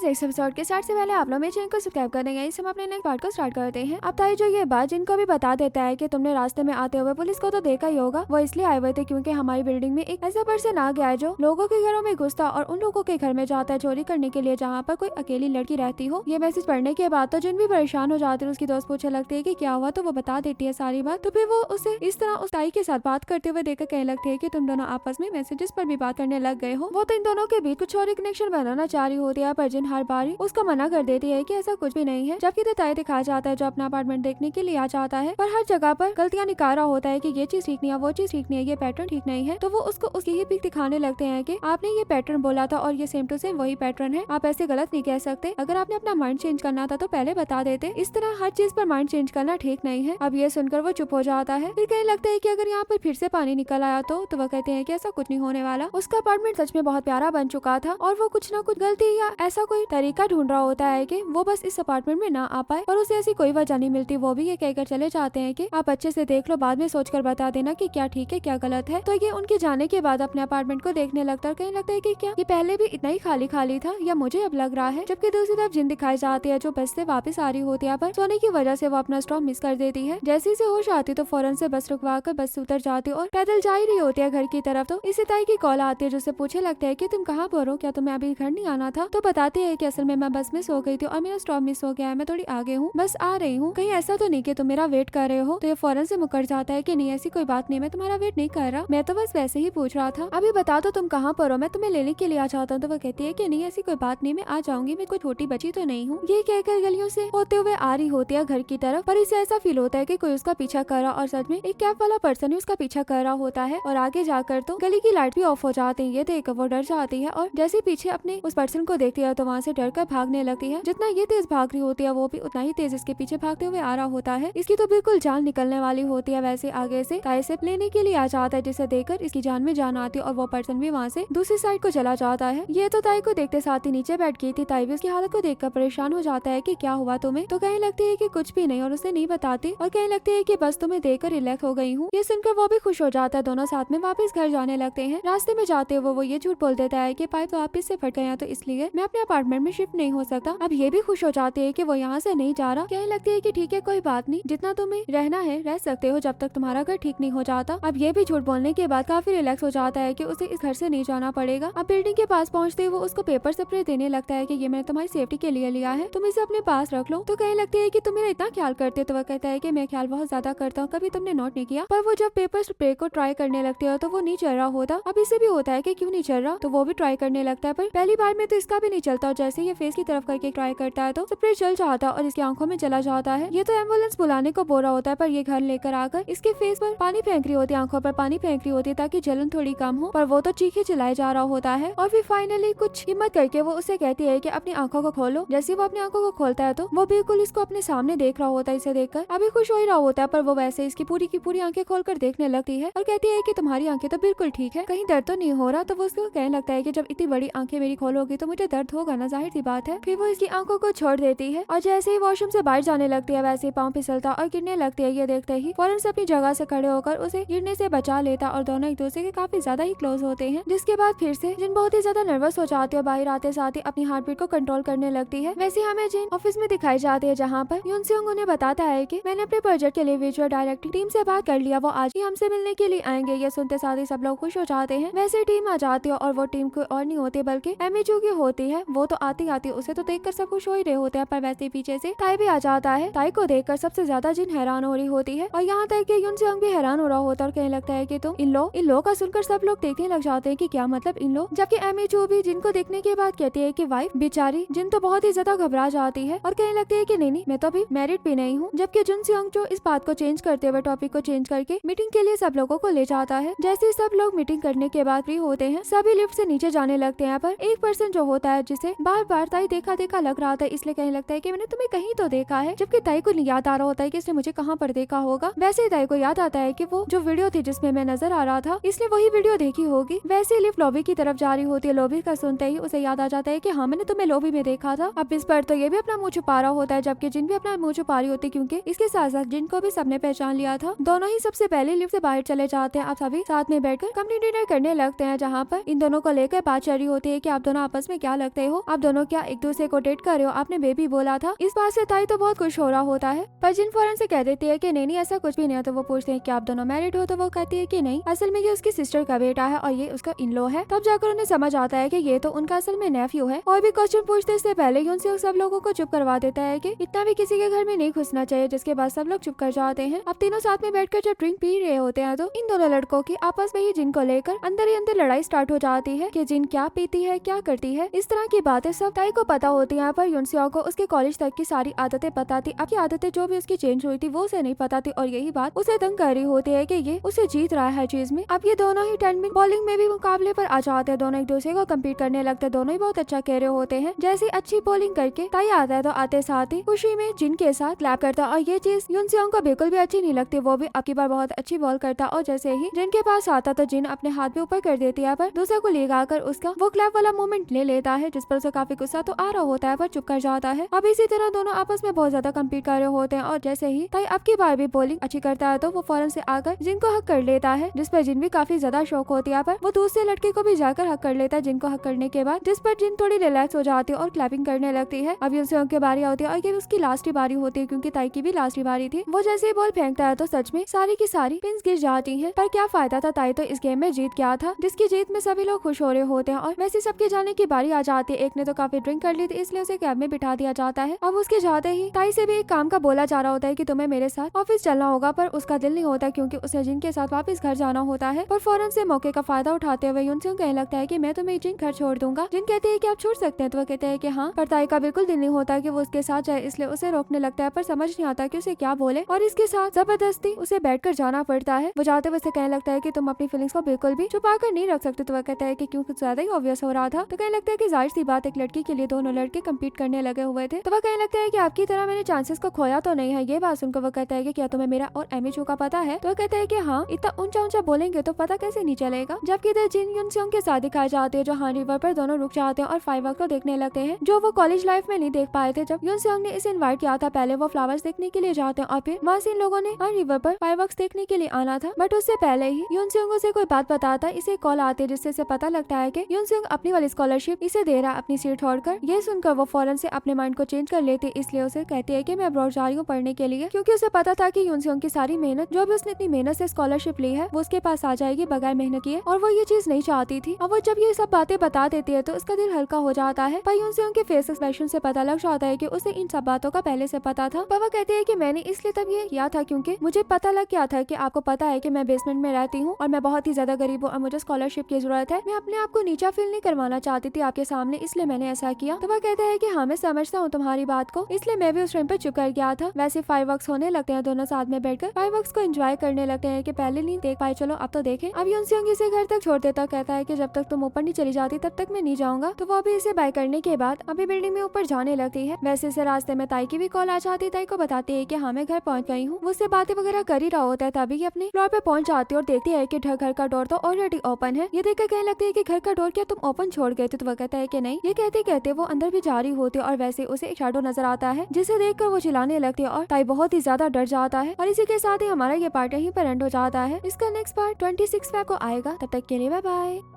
Next episode के start से पहले आप लोग मेरे चैनल को सब्सक्राइब कर देंगे। इस हम अपने नेक्स्ट पार्ट को स्टार्ट करते हैं। अब ताई जो ये बात जिनको भी बता देता है कि तुमने रास्ते में आते हुए पुलिस को तो देखा ही होगा, वो इसलिए आए हुए थे क्योंकि हमारी बिल्डिंग में एक ऐसा पर्सन आ गया है जो लोगों के घरों में घुसता और उन लोगों के घर में जाता है चोरी करने के लिए जहाँ पर कोई अकेली लड़की रहती हो। ये मैसेज पढ़ने के बाद तो जिन भी परेशान हो जाते हैं उसकी दोस्त पूछने लगती है कि क्या हुआ, तो वो बता देती है सारी बात। तो फिर वो उसे इस तरह उस ताई के साथ बात करते हुए देखकर कहने लगती है कि तुम दोनों आपस में मैसेजेस पर भी बात करने लग गए हो। वो तो इन दोनों के बीच कुछ और कनेक्शन बनाना चाह रही होती है, पर जिन हर बारी उसको मना कर देती है कि ऐसा कुछ भी नहीं है। जबकि ताई दिखाया जाता है जो अपना अपार्टमेंट देखने के लिए आ जाता है, पर हर जगह पर गलतियां निकाल रहा होता है कि ये चीज ठीक नहीं है, वो चीज ठीक नहीं है, ये पैटर्न ठीक नहीं है। तो वो उसको उसकी ही पिक दिखाने लगते हैं कि आपने ये पैटर्न बोला था और ये सेम टू सेम वही पैटर्न है, आप ऐसे गलत नहीं कह सकते। अगर आपने अपना माइंड चेंज करना था तो पहले बता देते, इस तरह हर चीज पर माइंड चेंज करना ठीक नहीं है। अब ये सुनकर वो चुप हो जाता है। फिर कहने लगता है कि अगर यहाँ पर फिर से पानी निकल आया तो वो कहते हैं कि ऐसा कुछ नहीं होने वाला। उसका अपार्टमेंट सच में बहुत प्यारा बन चुका था और वो कुछ ना कुछ गलती या ऐसा कोई तरीका ढूंढ रहा होता है कि वो बस इस अपार्टमेंट में ना आ पाए, पर उसे ऐसी कोई वजह नहीं मिलती। वो भी ये कहकर चले जाते हैं कि आप अच्छे से देख लो, बाद में सोचकर बता देना कि क्या ठीक है क्या गलत है। तो ये उनके जाने के बाद अपने अपार्टमेंट को देखने लगता है। कहने लगता है कि क्या ये पहले भी इतना ही खाली खाली था या मुझे अब लग रहा है। जबकि दूसरी तरफ जिन दिखाई जाती है जो बस से वापस आ रही होती है, पर सोने की वजह से वो अपना स्टॉप मिस कर देती है। जैसे से होश आती तो फौरन से बस रुकवा कर बस से उतर जाती और पैदल जा ही रही होती है घर की तरफ। तो इसी ताई की कॉल आती है जिससे पूछे लगता है कि तुम कहाँ पर हो, क्या तुम्हें अभी घर नहीं आना था। तो बताती है कि असल में मैं बस में सो गई थी और मेरा स्टॉप मिस हो गया है, मैं थोड़ी आगे हूँ, बस आ रही हूँ, कहीं ऐसा तो नहीं कि तुम मेरा वेट कर रहे हो। तो ये फौरन से मुकर जाता है कि नहीं ऐसी कोई बात नहीं, मैं तुम्हारा वेट नहीं कर रहा, मैं तो बस वैसे ही पूछ रहा था, अभी बता दो तुम कहाँ पर हो, मैं तुम्हें लेने के लिए आ जाता हूँ। तो वो कहती है कि नहीं ऐसी कोई बात नहीं, मैं आ जाऊंगी, मैं कोई छोटी बच्ची तो नहीं हूँ। ये कहकर गलियों से होते हुए आ रही होती है घर की तरफ, पर इसे ऐसा फील होता है कि कोई उसका पीछा कर रहा और सच में एक कैब वाला पर्सन ही उसका पीछा कर रहा होता है। और आगे जाकर तो गली की लाइट भी ऑफ हो जाती है। ये देखकर वो डर जाती है और जैसे पीछे अपने उस पर्सन को देखती है तो वहाँ से डर कर भागने लगती है। जितना ये तेज भाग रही होती है वो भी उतना ही तेज इसके पीछे भागते हुए आ रहा होता है। इसकी तो बिल्कुल जान निकलने वाली होती है। वैसे आगे से ताई से लेने के लिए आ जाता है, जिसे देखकर इसकी जान में जान आती है और वो पर्सन भी वहाँ से दूसरी साइड को चला जाता है। ये तो ताई को देखते साथ ही नीचे बैठ गई थी। ताई भी उसकी हालत को देखकर परेशान हो जाता है कि क्या हुआ तुम्हें। तो कहने लगती है कि कुछ भी नहीं और उसे नहीं बताती और कहने लगती है कि बस तुम्हें देखकर रिलैक्स हो गई हूँ। ये सुनकर वो भी खुश हो जाता है। दोनों साथ में वापस घर जाने लगते हैं। रास्ते में जाते हुए वो ये झूठ बोल देता है कि पाइप वापस से फट गया तो इसलिए मैं अपने अपार्टमेंट में शिफ्ट नहीं हो सकता। अब ये भी खुश हो जाती है कि वो यहाँ से नहीं जा रहा। कहने लगती है कि ठीक है कोई बात नहीं, जितना तुम्हें रहना है रह सकते हो जब तक तुम्हारा घर ठीक नहीं हो जाता। अब ये भी झूठ बोलने के बाद काफी रिलैक्स हो जाता है कि उसे इस घर से नहीं जाना पड़ेगा। अब बिल्डिंग के पास पहुँचते ही वो उसको पेपर स्प्रे देने लगता है कि ये मैंने तुम्हारी सेफ्टी के लिए लिया है, तुम इसे अपने पास रख लो। तो कहने लगती है कि तुम मेरा इतना ख्याल करते हो। तो वह कहता है कि मैं ख्याल बहुत ज्यादा करता हूँ, कभी तुमने नोट नहीं किया। पर वो जब पेपर स्प्रे को ट्राई करने लगती है तो वो नहीं चल रहा होता। अब इसे भी होता है कि क्यों नहीं चल रहा, तो वो भी ट्राई करने लगता है, पर पहली बार में तो इसका भी नहीं चलता और जैसे ये फेस की तरफ करके ट्राई करता है तो स्प्रे चल जाता और इसकी आंखों में चला जाता है। ये तो एम्बुलेंस बुलाने को बोल रहा होता है, पर ये घर लेकर आकर इसके फेस पर पानी फेंक रही होती है, आंखों पर पानी फेंक रही होती है ताकि जलन थोड़ी कम हो, पर वो तो चीखे चिल्लाए जा रहा होता है। और फिर फाइनली कुछ हिम्मत करके वो उसे कहती है कि अपनी आंखों को खोलो। जैसे वो अपनी आंखों को खोलता है तो वो बिल्कुल इसको अपने सामने देख रहा होता है। इसे देखकर अभी खुश हो ही रहा होता है, पर वो वैसे इसकी पूरी की पूरी आंखें खोलकर देखने लगती है और कहती है कि तुम्हारी आंखें तो बिल्कुल ठीक है, कहीं दर्द तो नहीं हो रहा। तो वो उसको कहने लगता है कि जब इतनी बड़ी आंखें मेरी खोलोगी तो मुझे दर्द होगा ना, जाहिर सी बात है। फिर वो इसकी आंखों को छोड़ देती है और जैसे ही वॉशरूम से बाहर जाने लगती है वैसे ही पाँव फिसलता और गिरने लगती है। ये देखते ही फौरन से अपनी जगह से खड़े होकर उसे गिरने से बचा लेता और दोनों एक दूसरे के काफी ज्यादा ही क्लोज होते हैं। जिसके बाद फिर से जिन बहुत ही ज्यादा नर्वस हो जाती है, बाहर आते साथ ही अपनी हार्ट बीट को कंट्रोल करने लगती है। वैसे हमें जिन ऑफिस में दिखाई जाती है जहाँ पर यून सेयोंग उन्हें बताता है कि मैंने अपने प्रोजेक्ट के लिए विजुअल डायरेक्टिंग टीम से बात कर लिया, वो आज ही हमसे मिलने के लिए आएंगे। ये सुनते साथ ही सब लोग खुश हो जाते हैं। वैसे टीम आ जाती है और वो टीम कोई और नहीं होती बल्कि एमिजू की होती है। वो तो आती उसे तो देखकर सब खुश हो ही रहे होते हैं, पर वैसे पीछे से ताई भी आ जाता है। ताई को देखकर सबसे ज्यादा जिन हैरान हो रही होती है और यहाँ तक कि यून सेयोंग भी हैरान हो रहा होता है और कहने लगता है कि तुम इन लो का सुनकर सब लोग देखने लग जाते हैं कि क्या मतलब इन लो। जबकि एमिजू भी जिनको देखने के बाद कहती है कि वाइफ बेचारी जिन तो बहुत ही ज्यादा घबरा जाती है और कहने लगती है कि नहीं मैं तो अभी मैरिड भी नहीं हूँ। जबकि जुन सेयोंग जो इस बात को चेंज करते हुए टॉपिक को चेंज करके मीटिंग के लिए सब लोगों को ले जाता है। जैसे सब लोग मीटिंग करने के बाद फ्री होते हैं सभी लिफ्ट से नीचे जाने लगते हैं, पर एक पर्सन जो होता है जिसे बार बार ताई देखा लग रहा था, इसलिए कहने लगता है कि मैंने तुम्हें कहीं तो देखा है। जबकि ताई को याद आ रहा होता है कि इसने मुझे कहाँ पर देखा होगा। वैसे ही ताई को याद आता है कि वो जो वीडियो थी जिसमें मैं नजर आ रहा था इसने वही वीडियो देखी होगी। वैसे लिफ्ट लॉबी की तरफ जा रही होती है। लॉबी का सुनते ही उसे याद आ जाता है कि हाँ मैंने तुम्हें लॉबी में देखा था। अब इस पर तो ये भी अपना मुंह छुपा रहा होता है, जबकि जिन भी अपना मुंह छुपा रही होती क्योंकि इसके साथ साथ जिनको भी सबने पहचान लिया था। दोनों ही सबसे पहले लिफ्ट से बाहर चले जाते हैं। आप सभी साथ में बैठकर कंपनी डिनर करने लगते हैं, जहाँ पर इन दोनों को लेकर बात चल रही होती है कि आप दोनों आपस में क्या लगते हो, आप दोनों क्या एक दूसरे को डेट कर रहे हो, आपने बेबी बोला था। इस बात से ताई तो बहुत खुश हो रहा होता है, पर जिन फौरन से कह देती है कि नहीं ऐसा कुछ भी नहीं है। तो वो पूछते हैं कि आप दोनों मैरिड हो, तो वो कहती है कि नहीं, असल में ये उसकी सिस्टर का बेटा है और ये उसका इन-लॉ है। तब जाकर उन्हें समझ आता है कि ये तो उनका असल में नेफ्यू है। और भी क्वेश्चन पूछते से पहले यूनसेओग सब लोगों को चुप करवा देता है कि इतना भी किसी के घर में नहीं घुसना चाहिए, जिसके बाद सब लोग चुप कर जाते हैं। अब तीनों साथ में बैठकर जब ड्रिंक पी रहे होते हैं तो इन दोनों लड़कों की आपस में ही जिन को लेकर अंदर ही अंदर लड़ाई स्टार्ट हो जाती है कि जिन क्या पीती है, क्या करती है। इस तरह की बातें सब ताई को पता होती है, पर यूनसेओग को उसके कॉलेज तक की सारी आदतें पता थी। अब की आदतें जो भी उसकी चेंज हुई थी वो उसे नहीं पता थी और यही बात उसे तंग कर रही होती है कि ये उसे जीत रहा है चीज में। अब ये दोनों ही 10 मिनट बॉलिंग में भी मुकाबले पर आ जाते हैं। दोनों एक दूसरे को कम्पीट करने लगते हैं। दोनों ही बहुत अच्छा कह रहे होते हैं। जैसे अच्छी बॉलिंग करके ताई आता है तो आते साथ ही खुशी में जिन के साथ क्लैप करता और ये चीज यूनसेओग को बिल्कुल भी अच्छी नहीं लगती। वो भी अब की बार बहुत अच्छी बॉल करता और जैसे ही जिन के पास आता तो जिन अपने हाथ भी ऊपर कर देती है, पर दूसरे को लेगा कर उसका वो क्लैप वाला मोमेंट ले लेता है, जिस पर उसे काफी गुस्सा तो आ रहा होता है पर चुप कर जाता है। अब इसी तरह दोनों आपस में बहुत ज्यादा कम्पीट कर रहे होते हैं और जैसे ही ताई अब की बार भी बॉलिंग अच्छी करता है तो वो फौरन से आकर जिन को हक कर लेता है, जिस पर जिन भी काफी ज्यादा शौक होती है, पर वो दूसरे लड़के को भी जाकर हक कर लेता है जिनको हक करने के बाद, जिस पर जिन थोड़ी रिलैक्स हो जाती है और क्लैपिंग करने लगती है। अब यूनसेओग की बारी होती है और ये उसकी लास्ट ही बारी होती है क्योंकि ताई की भी लास्ट ही बारी थी। वो जैसे ही बॉल फेंकता है तो सच में सारी की सारी पिंस गिर जाती हैं। पर क्या फायदा था, ताई तो इस गेम में जीत गया था, जिसकी जीत में सभी लोग खुश हो रहे होते हैं। और वैसे सबके जाने की बारी आ जाती है। एक ने तो काफी ड्रिंक कर ली थी इसलिए उसे कैब में बिठा दिया जाता है। अब उसके जाते ही ताई से भी एक काम का बोला जा रहा होता है कि तुम्हें मेरे साथ ऑफिस चलना होगा, पर उसका दिल नहीं होता क्योंकि उसे जिन के साथ वापस घर जाना होता है। पर फौरन से मौके का फायदा उठाते हुए यूनसेओग कहने लगता है कि मैं तुम्हें जिन घर छोड़ दूंगा। जिन कहते हैं कि आप छोड़ सकते हैं, तो वो कहते हैं कि हाँ, पर ताई का बिल्कुल दिल नहीं होता कि वो उसके साथ जाए, इसलिए उसे रोकने लगता है पर समझ नहीं आता कि उसे क्या बोले और इसके साथ जबरदस्ती उसे बैठकर जाना पड़ता है। वो जाते हुए कहने लगता है कि तुम अपनी फीलिंग्स को बिल्कुल भी छुपा कर नहीं रख सकते। तो वह कहता है कि क्योंकि ज्यादा ही ऑब्वियस हो रहा था। तो कहने लगता है कि जाहिर सी बात एक लड़की के लिए दोनों लड़के कम्पीट करने लगे हुए थे। तो वह कहने लगता है कि आपकी तरह मैंने चांसेस को खोया तो नहीं है। ये बात सुनकर वो कहता है कि क्या तुम्हें मेरा और एमिचू का पता है। तो वह कहता है कि हाँ, इतना ऊंचा ऊंचा बोलेंगे तो पता कैसे नहीं चलेगा। जबकि इधर जिन यूनसेओग के साथ दिखाई जाती है जो हान रिवर पर दोनों रुक जाते हैं और फायरवर्क को देखने लगते हैं, जो वो कॉलेज लाइफ में नहीं देख पाए थे जब यूनसेओग ने इसे इन्वाइट किया था। पहले वो फ्लावर्स देखने के लिए जाते हैं और फिर वहाँ से इन लोगों ने हान रिवर पर फायरवर्क्स देखने के लिए आना था। बट उससे पहले ही यूनसेओग से कोई बात बताता इसे कॉल आती है, जिससे इसे पता लगता है कि यूनसेओग अपनी वाली स्कॉलरशिप इसे दे रहा अपनी सीट छोड़कर। ये सुनकर वो फौरन से अपने माइंड को चेंज कर लेती, इसलिए उसे कहती है कि मैं अब्रॉड जा रही हूँ पढ़ने के लिए, क्योंकि उसे पता था कि यूनसेओग की सारी मेहनत जो भी उसने इतनी मेहनत से स्कॉलरशिप ली है वो उसके पास आ जाएगी बगैर मेहनत किए, और वो ये चीज नहीं चाहती थी। और वो जब ये सब बातें बता देती है तो उसका दिल हल्का हो जाता है। पर यूनसेओग के फेस एक्सप्रेशन से पता लग जाता है कि उसे इन सब बातों का पहले से पता था। पर वो कहती है कि मैंने इसलिए तब ये किया था क्योंकि मुझे पता लग गया था कि आपको पता है कि मैं बेसमेंट में रहती हूँ और मैं बहुत ही ज्यादा गरीब हूँ और मुझे स्कॉलरशिप की जरूरत है। मैं अपने आप को नीचा फील नहीं करवाना चाहती थी आपके सामने, इसलिए मैंने ऐसा किया। तो वह कहता है कि हाँ, मैं समझता हूँ तुम्हारी बात को, इसलिए मैं भी उस टाइम पर चुप कर गया था। वैसे फायरवर्क्स होने लगते हैं, दोनों साथ में बैठकर फायरवर्क्स को एंजॉय करने लगते हैं कि पहले नहीं देख पाए, चलो अब तो देखें। अब यूनसेओग इसे घर तक छोड़ देता, कहता है कि जब तक तुम ऊपर नहीं चली जाती तब तक मैं नहीं जाऊंगा। तो वो भी इसे बाय करने के बाद अभी बिल्डिंग में ऊपर जाने लगती है। वैसे से रास्ते में ताई की भी कॉल आ जाती है। ताई को बताती है कि हाँ, मैं घर पहुंच गई हूँ। वो उससे बातें वगैरह कर ही रहा होता है, तभी ये अपने फ्लोर पे पहुंच जाती है और देखती है कि घर का डोर तो ऑलरेडी ओपन है। ये देखकर कहने लगती है कि घर का डोर क्या तुम ओपन छोड़ गए थे। तो वो कहता है कि नहीं। ये कहते कहते वो अंदर भी जा रही होती है और वैसे उसे एक शैडो नजर आता है, जिसे देखकर वो चिल्लाने लगती है और ताई बहुत ही ज्यादा डर जाता है। और इसी के साथ ही हमारा ये पार्ट यहीं पर एंड हो जाता है। इसका नेक्स्ट पार्ट 26 फेब को आएगा। तब तक के लिए बाय बाय।